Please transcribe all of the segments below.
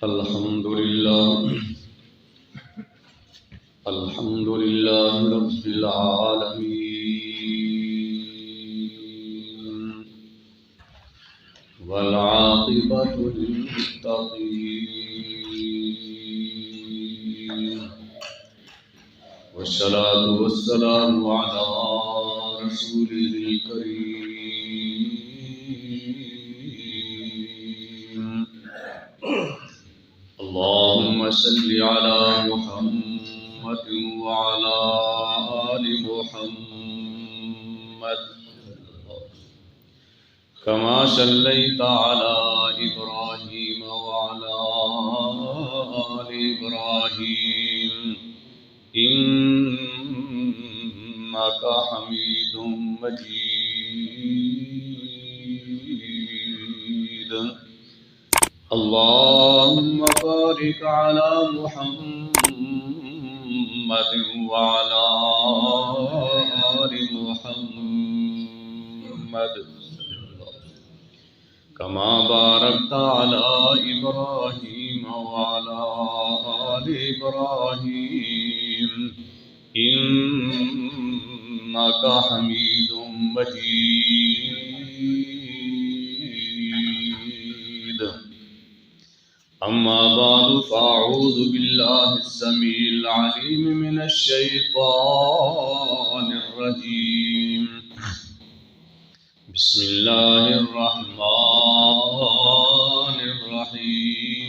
الحمد لله رب العالمين والعاقبة للمتقين والصلاة والسلام على رسوله الكريم اللهم صل على محمد وعلى آل محمد كما صليت على إبراهيم وعلى آل إبراهيم إنك حميد مجيد اللهم بارك على محمد وعلى آل محمد كما باركت على إبراهيم وعلى آل إبراهيم إنك حميد مجيد أما بعد فأعوذ بالله السميع العليم من الشيطان الرجيم بسم الله الرحمن الرحيم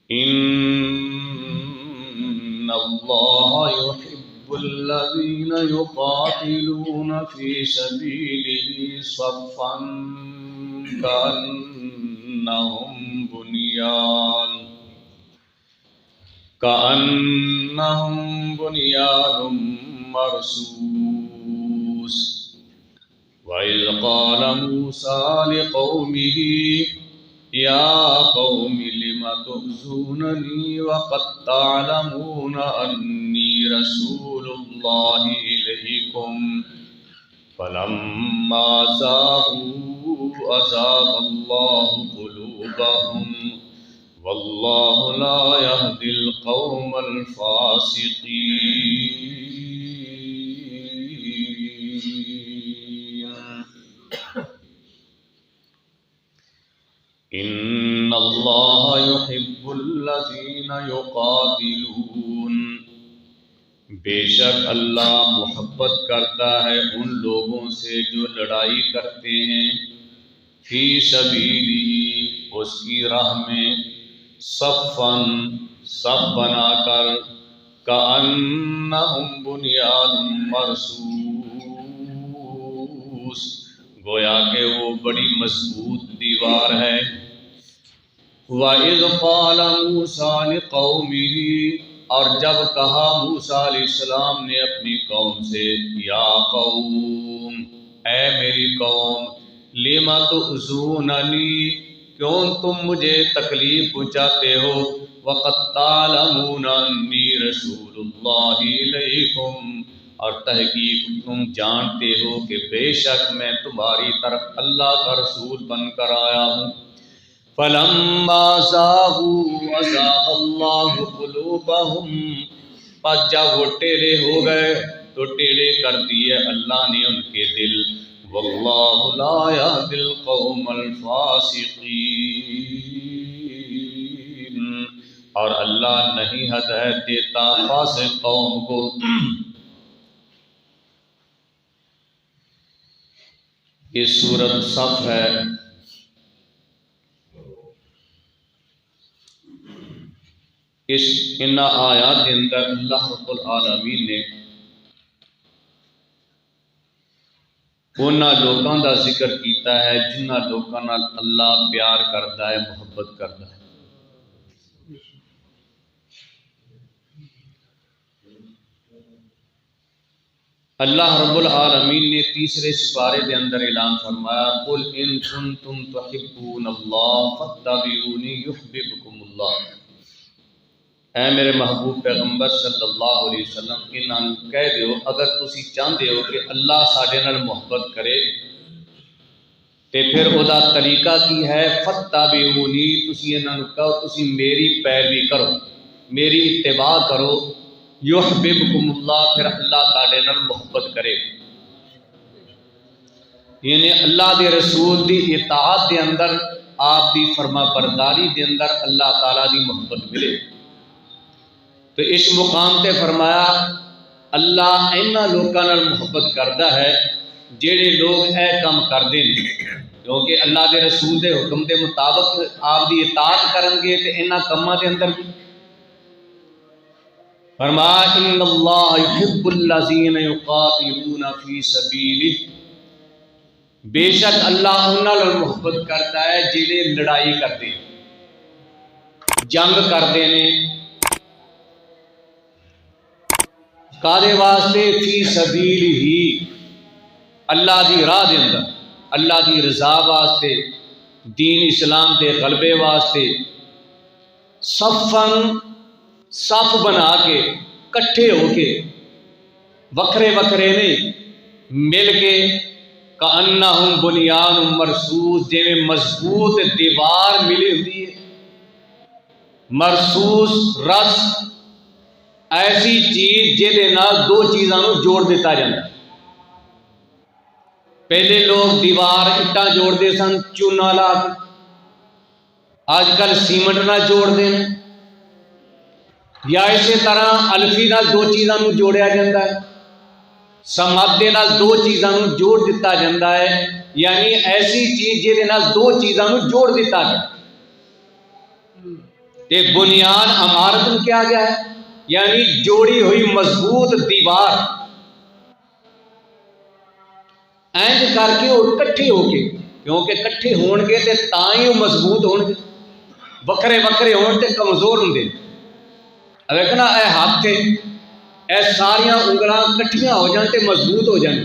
إن الله يحب الذين يقاتلون في سبيله صفا كأنهم بنيان مرصوص وإذ قال موسى لقومه يا قوم لم تؤذونني وقد تعلمون أني رسول الله إليكم فلما زاغوا أزاغ الله قلوبهم والله لا يهدي القوم الفاسقين إن الله يحب الذين يقاتلون بے شک اللہ محبت کرتا ہے ان لوگوں سے جو لڑائی کرتے ہیں فی سبیلہ اس کی راہ میں صفاً صف بنا کر کأنہم بنیان مرصوص گویا کہ وہ بڑی مضبوط دیوار ہے وَإِذْ قَالَ مُوسَىٰ لِقَوْمِهِ اور جب کہا موسیٰ علیہ السلام نے اپنی قوم سے یا قوم اے میری قوم لِمَ تُؤْذُونَنِي کیوں تم مجھے تکلیف پہنچاتے ہو وَقَدْ تَعْلَمُونَ أَنِّي رَسُولُ اللَّهِ إِلَيْكُمْ اور تحقیق تم جانتے ہو کہ بے شک میں تمہاری طرف اللہ کا رسول بن کر آیا ہوں فَلَمَّا زَاغُوا أَزَاغَ اللَّهُ قُلُوبَهُمْ پس جب وہ ٹیڑے ہو گئے تو ٹیڑے کر دیے اللہ نے ان کے دل وَاللَّهُ لَا يَهْدِي الْقَوْمَ الْفَاسِقِينَ اور اللہ نہیں ہدایت دیتا فاسق قوم کو یہ سورت صف ہے ان آیات کے اندر اللہ رب العالمین نے انہاں لوگوں کا ذکر کیتا ہے جنہاں لوگوں نال اللہ پیار کرتا ہے محبت کرتا ہے اللہ رب العالمین نے تیسرے سپارے کے اندر اعلان فرمایا قل ان کنتم تحبون اللہ فاتبعونی یحببکم اللہ اے میرے محبوب پیغمبر صلی اللہ علیہ وسلم انہاں کہہ دیو اگر تسی چاہتے ہو کہ اللہ ساڈے نال محبت کرے تے پھر او دا طریقہ کی ہے فَاتَّبِعُونِی، تسی انہاں نوں کہو تسی میری پیروی کرو، میری اتباع کرو، یحببکم اللہ، پھر اللہ تعالی نال محبت کرے، یعنی اللہ دے رسول دی اطاعت دے اندر، آپ دی فرما برداری دے اندر اللہ تعالیٰ دی محبت ملے۔ تو اس مقام تے فرمایا اللہ انہاں لوکاں نال محبت کردا ہے جڑے لوگ اے کام کردے نے، کیونکہ اللہ دے رسول دے حکم دے مطابق آپ دی اطاعت کرن گے تے انہاں کماں دے اندر فرمایا ان اللہ یحب الذین یقاتلون فی سبیلہ، بے شک اللہ انہاں نال محبت کرتا ہے جڑے لڑائی کرتے جنگ کرتے نے، کادے واسطے فی سبیل ہی، اللہ دی راہ دے اندر، اللہ دی رضا واسطے، دین اسلام دے غلبے واسطے، صفن صف بنا کے کٹھے ہو کے، وکھرے وکھرے نہیں، مل کے، کأنہم بنیان مرصوص، جویں مضبوط دیوار ملی ہوندی ہے، مرصوص رس، ایسی چیز جہدے نال دو چیزاں نوں جوڑ دیتا جاتا ہے۔ پہلے لوگ دیوار اٹاں جوڑ دے سن چونا لا کے، آج کل سیمنٹ نہ جوڑ دیں، یا اسی طرح الفی نال دو چیزاں نوں جوڑیا جاتا ہے، سماد دے نال دو چیزاں نوں جوڑ دیتا جاتا ہے، یعنی ایسی چیز جہدے نال دو چیزاں نوں جوڑ دیتا جاتا ہے۔ تے بنیان عمارت نوں کیا گیا ہے، یعنی جوڑی ہوئی مضبوط دیوار، اینج کر کے وہ کٹھے ہو کے، کیونکہ کٹھے ہون گے تے تاں ہی وہ مضبوط ہون گے، وکھرے وکھرے ہون تے کمزور ہوندے۔ دیکھنا اے ہاتھ اے ساریاں انگلاں کٹھیاں ہو جان تے مضبوط ہو جان،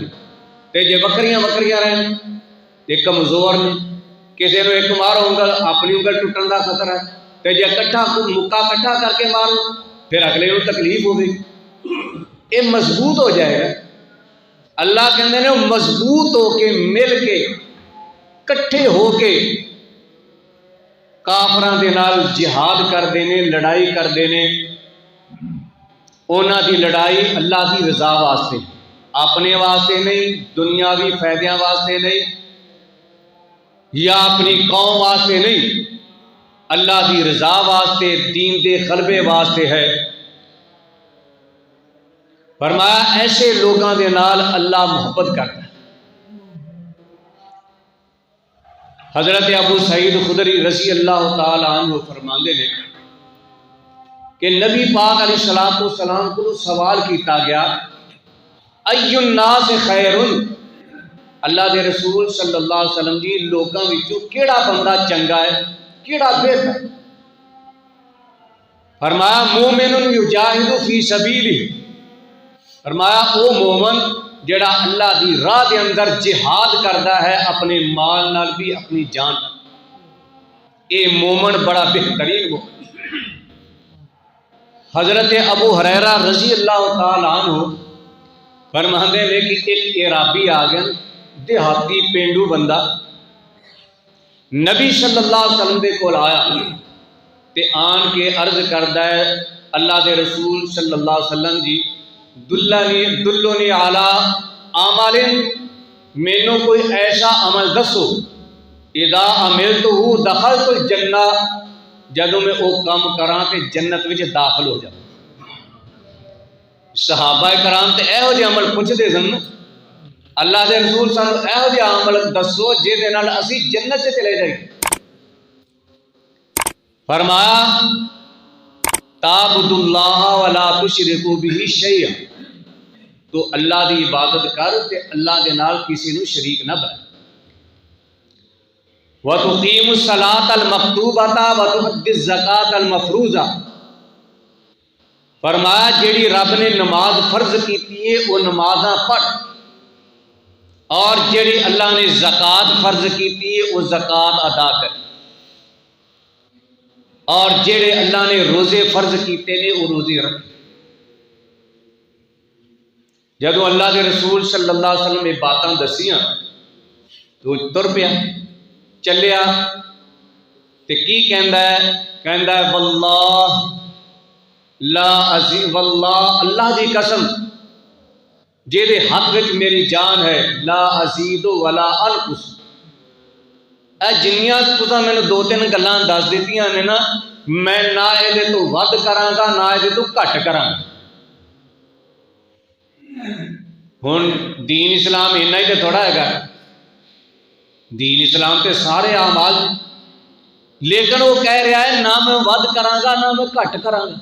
تے جے وکھریاں وکھریاں رہن تے کمزور نے، کسی نوں ایک مارو انگل اپنی انگل ٹوٹن دا خطرہ ہے، تے جے کٹھا مکا کٹھا کر کے مارو پھر اگلے نوں تکلیف ہوگی، یہ مضبوط ہو جائے گا۔ اللہ کہندے نے مضبوط ہو کے مل کے کٹھے ہو کے کافراں دے نال جہاد کردے نے، لڑائی کردے نے، انہاں دی لڑائی اللہ دی رضا واسطے، اپنے واسطے نہیں، دنیاوی فائدیاں واسطے نہیں، یا اپنی قوم واسطے نہیں، اللہ دی رضا واسطے، دین دے غلبے واسطے ہے۔ فرمایا ایسے لوگاں دے نال اللہ محبت کرتا ہے۔ حضرت ابو سعید خدری رضی اللہ تعالی عنہ فرماندے نے کہ نبی پاک علیہ السلام کو سوال کیتا گیا ای الناس خیر، اللہ دے رسول صلی اللہ علیہ وسلم جی لوگاں وچوں کیڑا بندہ چنگا ہے، کیڑا بہتر؟ فرمایا مومن یجاہد فی سبیلہ، فرمایا او مومن جڑا اللہ دی راہ دے اندر جہاد کردا ہے اپنے مال نال بھی اپنی جان، اے مومن بڑا بہترین مومن۔ حضرت ابو ہریرہ رضی اللہ تعالی عنہ فرماندے نے کہ ایک عرابی آ گیا، دیہاتی پینڈو بندہ، نبی صلی اللہ علیہ وسلم دے کول آیا تے آن کے عرض کردا ہے اللہ دے رسول صلی اللہ علیہ وسلم جی دلونی علی عمل، مینوں کوئی ایسا عمل دسو اذا عملتہ دخلت الجنہ، جدوں میں او کام کراں تے جنت وچ داخل ہو جاواں۔ صحابہ کرام تے ایہو جہے عمل پوچھدے سن، اللہ دے رسول صلی اللہ علیہ وسلم ایہو جہا عمل دسو جہدے نال اسی جنت چ چلے جائیں۔ فرمایا تعبد اللہ ولا تشرک بہ شیئا، تو اللہ دی عبادت کر تے اللہ دے نال کسی نو شریک نہ بنا، وتقیم الصلاۃ المکتوبۃ وتؤدی الزکاۃ المفروضہ، فرمایا جیڑی رب نے نماز فرض کیتی ہے وہ نمازاں پڑھ، اور جیڑی اللہ نے زکوٰۃ فرض کیتی ہے وہ زکوٰۃ ادا کر، اور جیڑے اللہ نے روزے فرض کیتے نے وہ روزے رکھ۔ جدو اللہ کے رسول صلی اللہ علیہ وسلم نے باتاں دسیاں تو تر پیا چلیا تے کی کہندا ہے واللہ لا عزیز واللہ اللہ دی قسم جہدے حق وچ میری جان ہے لا ازید ولا انقص اے جنیاں تساں مینوں دو تین گلاں دس دتیاں نے نا میں نہ یہ تو ود کراں گا نہ یہ تو گھٹ کراں گا. ہن دین اسلام اینا ہی تے تھوڑا ہے گا دین اسلام تے سارے اعمال لیکن وہ کہہ رہا ہے نہ میں ود کراں گا نہ میں گھٹ کراں گا.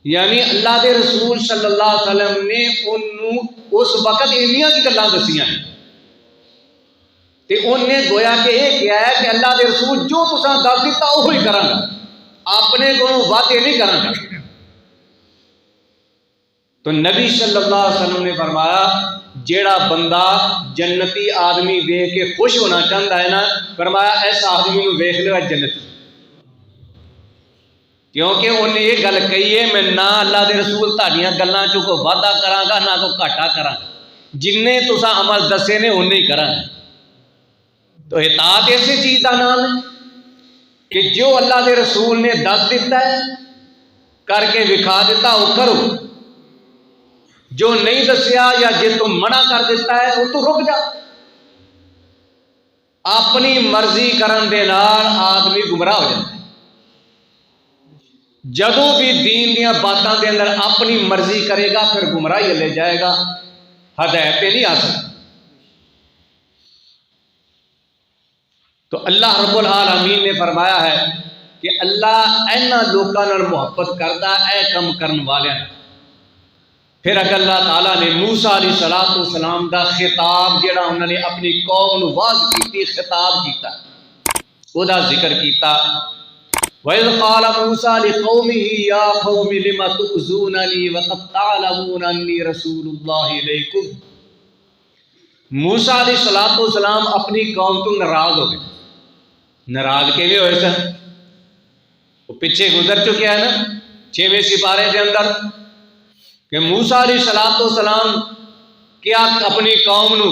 یعنی اللہ دے رسول صلی اللہ علیہ وسلم نے انہوں اس وقت انیاں کی گلاں دسیاں ہیں تے انہیں گویا کہ یہ کیا ہے کہ اللہ دے رسول جو تساں دس دیتا وہی کراں گا اپنے کو ود یہ نہیں کراں گا. تو نبی صلی اللہ علیہ وسلم نے فرمایا جیڑا بندہ جنتی آدمی دیکھ کے خوش ہونا چاہتا ہے نا فرمایا ایسا آدمی نو ویکھ لو جنت کیونکہ انہیں یہ گل کہی ہے میں نہ اللہ دے رسول تہاڈیاں گلاں چوں کوئی وعدہ کراں گا نہ کوئی گھاٹا کراں گا جننے تساں عمل دسے نے انہیں ہی کراں گا. تو اطاعت ایسی چیز کا نام ہے کہ جو اللہ دے رسول نے دس دیتا ہے کر کے وکھا دیتا وہ کرو جو نہیں دسیا یا جے تم منع کر دیتا ہے وہ تو رک جا. اپنی مرضی کرن دے نال آدمی گمراہ ہو جاتا ہے. جدوں بھی دین دیاں باتاں دے اندر اپنی مرضی کرے گا پھر گمراہی لے جائے گا ہدایت پہ نہیں آ سکتا. تو اللہ رب العالمین نے فرمایا ہے کہ اللہ اینا لوکاں نال محبت کردا اے کم کرن والیاں. پھر اگر اللہ تعالیٰ نے موسیٰ علیہ السلام دا خطاب جڑا انہوں نے اپنی قوم نو واضح کیتی خطاب کیتا او دا ذکر کیتا وَإِذْ قَالَ مُوسَىٰ لِقَوْمِهِ يَا قَوْمِ لِمَ تُؤْذُونَنِي وَقَدْ تَعْلَمُونَ أَنِّي رَسُولُ اللَّهِ إِلَيْكُمْ. موسیٰ علیہ السلام اپنی قوم تو ناراض ہو گئے. ناراض کیویں ہوئے سن وہ پیچھے گزر چکے ہیں نا 6ویں سپارے کے اندر کہ موسیٰ علیہ السلام کیا اپنی قوم نو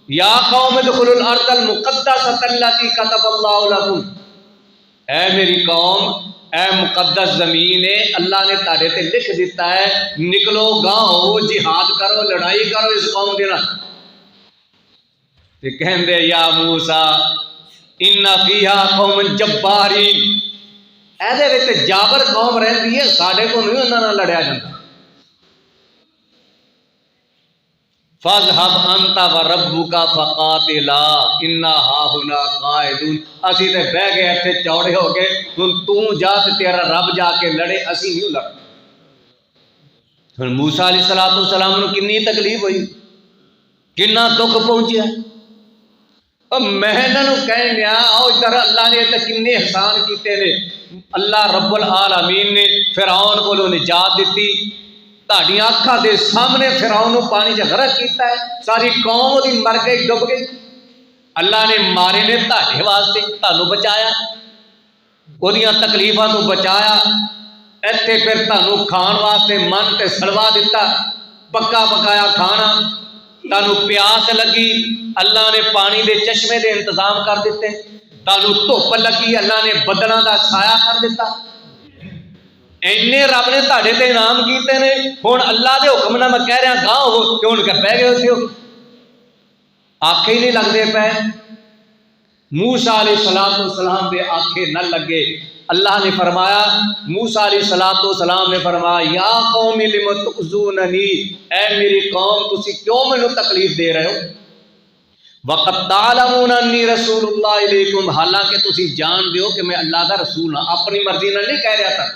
یا قوم ادخلوا الارض المقدسۃ التی کتب اللہ لکم اے میری قوم اے مقدس زمین ہے اللہ نے تہاڈے تے لکھ دیتا ہے نکلو گاہ ہو جہاد کرو لڑائی کرو اس قوم دے نال. تے کہندے یا موسیٰ ان فیہا قوم جبارین اے دے وچ جابر قوم رہندی ہے ساڈے کو نہیں انہاں نال لڑیا جاندا. فَاذْهَبْ أَنْتَ وَرَبُّكَ فَقَاتِلَا إِنَّا هَاهُنَا قَاعِدُونَ. اسی تے بہ گئے اتنے چوڑے ہو گئے ہن تو جا تے تیرا رب جا کے لڑے اسی نہیں لڑ. ہن موسیٰ علیہ السلام نو کنی تکلیف ہوئی کنا دکھ پہنچیا. اب میں انہاں کہن دیا آؤ ادھر اللہ نے تے کنے احسان کیتے نے. اللہ رب العالمین نے فرعون کو نجات دیتی تہاڈیاں اکھاں دے سامنے فرعون نو پانی چ غرق کیتا ہے ساری قوم دی مر گئی ڈب گئی. اللہ نے مارے نے تہاڈے واسطے تانوں بچایا اودیاں تکلیفاں تو بچایا ایتھے پھر تانوں کھان واسطے من تے سڑوا دیتا پکا پکایا کھانا تانوں پیاس لگی اللہ نے پانی دے چشمے دے انتظام کر دیتے تانوں دھوپ لگی اللہ نے بدلاں دا چھایا کر دیتا. اینے رب نے تہاڈے تے انعام کیتے نے ہن اللہ دے حکم نال میں کہہ رہا گاہ ہو کہ ہن کہ بہ گئے ہوتے ہو آنکھیں ہی نہیں لگدے پے. موسیٰ علیہ السلام دے آنکھیں نہ لگے. اللہ نے فرمایا موسیٰ علیہ السلام نے فرمایا یا قوم لم تؤذوننی اے میری قوم تسی کیوں مینوں تکلیف دے رہے ہو وقد تعلمون انی رسول اللہ علیکم حالانکہ تسی جان دیو کہ میں اللہ دا رسول ہاں اپنی مرضی نال نہیں کہہ رہا تھا.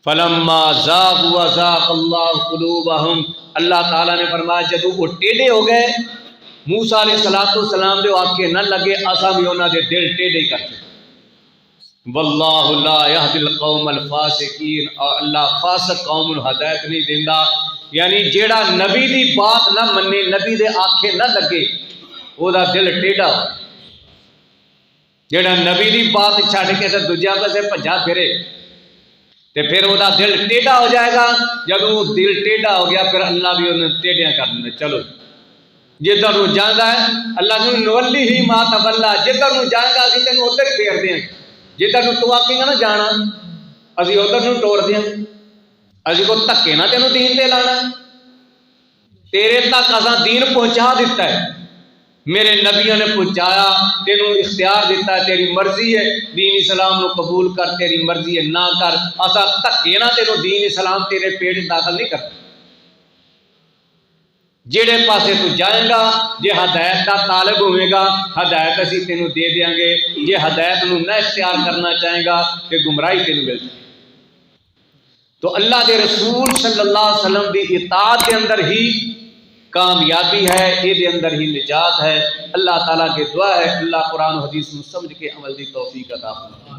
فلما زاغوا زاغ اللہ قلوبہم اللہ تعالیٰ نے فرمایا جدوں وہ ٹیڑے ہو گئے موسیٰ علیہ السلام دے آنکھیں نہ لگے اساں بھی انہاں دے دل ٹیڑے کرتے. واللہ لا یہدی القوم الفاسقین اور اللہ فاسق قوم نو ہدایت نہیں دیندا. یعنی جیڑا نبی دی بات نہ منے نبی دے آنکھیں نہ لگے او دا دل ٹیڑا ہو جیڑا نبی دی بات چھڈ کے تے دوجے پاسے بھجا پھرے تے پھر وہ دل ٹیڑھا ہو جائے گا. جب وہ دل ٹیڑھا ہو گیا پھر اللہ بھی انہیں ٹیڑھیاں کر دینا چلو جدھر نو جاندا ہے اللہ نے نولی ہی ما تولا، جدھر نو جاندا اسی تینوں ادھر ہی پھیر دیاں، جدھر نو تو آکھیں گا نا جانا اسی ادھر نو ٹور دیاں، اسی کو دھکے نہ تینوں دین تے لانا، تیرے تک اساں دین پہنچا دیتا ہے، میرے نبیوں نے پہنچایا، تینوں اختیار دیتا ہے، تیری مرضی ہے دین اسلام نو قبول کر، تیری مرضی ہے نہ کر، اساں دھکے نہ تینوں دین اسلام تیرے پیٹ داخل نہیں کرتے، جیڑے پاسے تو جائیں گا، جے ہدایت کا طالب ہوئے گا ہدایت اسی تینوں دے دیاں گے، جے ہدایت نو نہ اختیار کرنا چاہیں گا کہ گمراہی تینوں مل جائے۔ تو اللہ کے رسول صلی اللہ علیہ وسلم دی اطاعت کے اندر ہی کامیابی ہے، یہ دے اندر ہی نجات ہے۔ اللہ تعالیٰ کی دعا ہے اللہ قرآن و حدیث میں سمجھ کے عمل دی توفیق عطا فرمائے۔